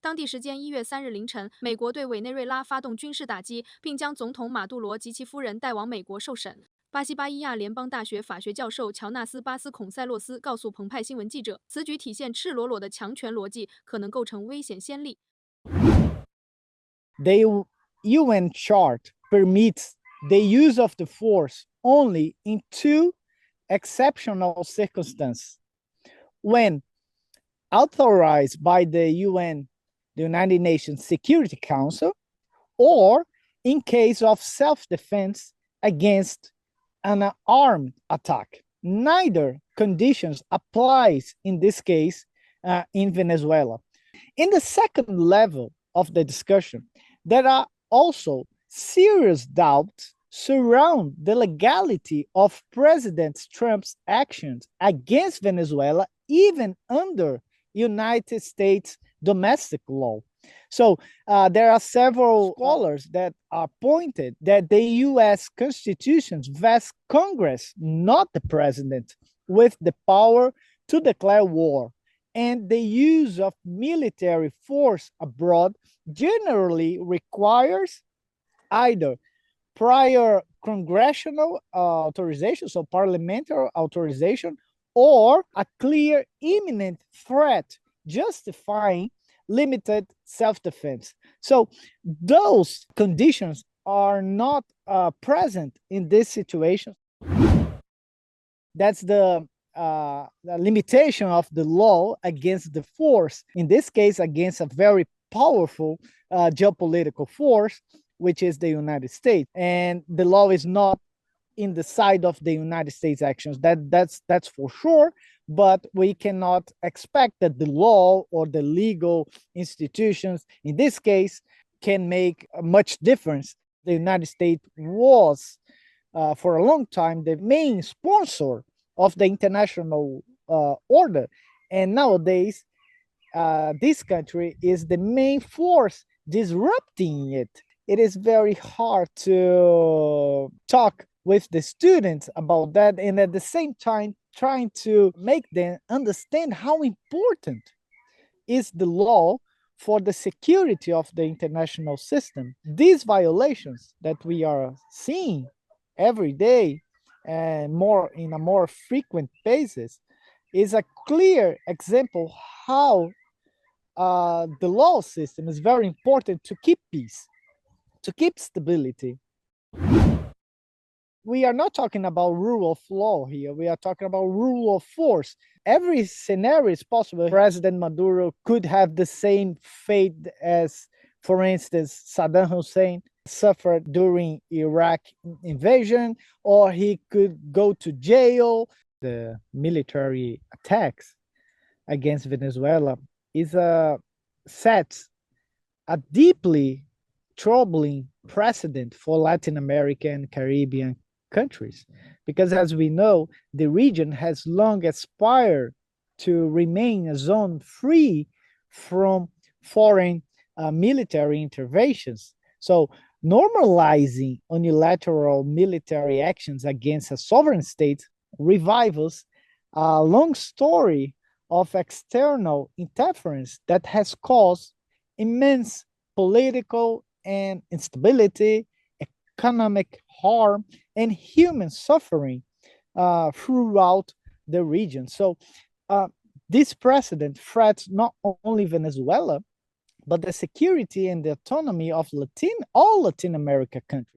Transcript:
当地时间1月3日凌晨，美国对委内瑞拉发动军事打击，并将总统马杜罗及其夫人带往美国受审。巴西巴伊亚联邦大学法学教授乔纳斯·巴斯孔塞洛斯告诉澎湃新闻记者，此举体现赤裸裸的强权逻辑，可能构成危险先例。The UN chart permits the use of the force only in two exceptional circumstances: when authorized by the UN, the United Nations Security Council, or in case of self-defense against an armed attack. Neither conditions applies in this case in Venezuela. In the second level of the discussion, there are also serious doubts surround the legality of President Trump's actions against Venezuela, even under United States domestic law. So there are several scholars that are pointed that the U.S. Constitution vests Congress, not the president, with the power to declare war. And the use of military force abroad generally requires either prior congressional authorization, so parliamentary authorization, or a clear imminent threat justifying limited self-defense. So those conditions are not present in this situation. That's the limitation of the law against the force, in this case against a very powerful geopolitical force, which is the United States. And the law is not in the side of the United States actions. That's for sure, but we cannot expect that the law or the legal institutions, in this case, can make much difference. The United States was, for a long time, the main sponsor of the international order. And nowadays, this country is the main force disrupting it. It is very hard to talk with the students about that, and at the same time trying to make them understand how important is the law for the security of the international system. These violations that we are seeing every day and more in a more frequent basis is a clear example how the law system is very important to keep peace, to keep stability. We are not talking about rule of law here. We are talking about rule of force. Every scenario is possible. President Maduro could have the same fate as, for instance, Saddam Hussein suffered during Iraq invasion, or he could go to jail. The military attacks against Venezuela sets a deeply troubling precedent for Latin American and Caribbean countries, because as we know, the region has long aspired to remain a zone free from foreign military interventions. So normalizing unilateral military actions against a sovereign state revives a long story of external interference that has caused immense political and instability, economic harm, and human suffering throughout the region. So this precedent threats not only Venezuela, but the security and the autonomy of all Latin America countries.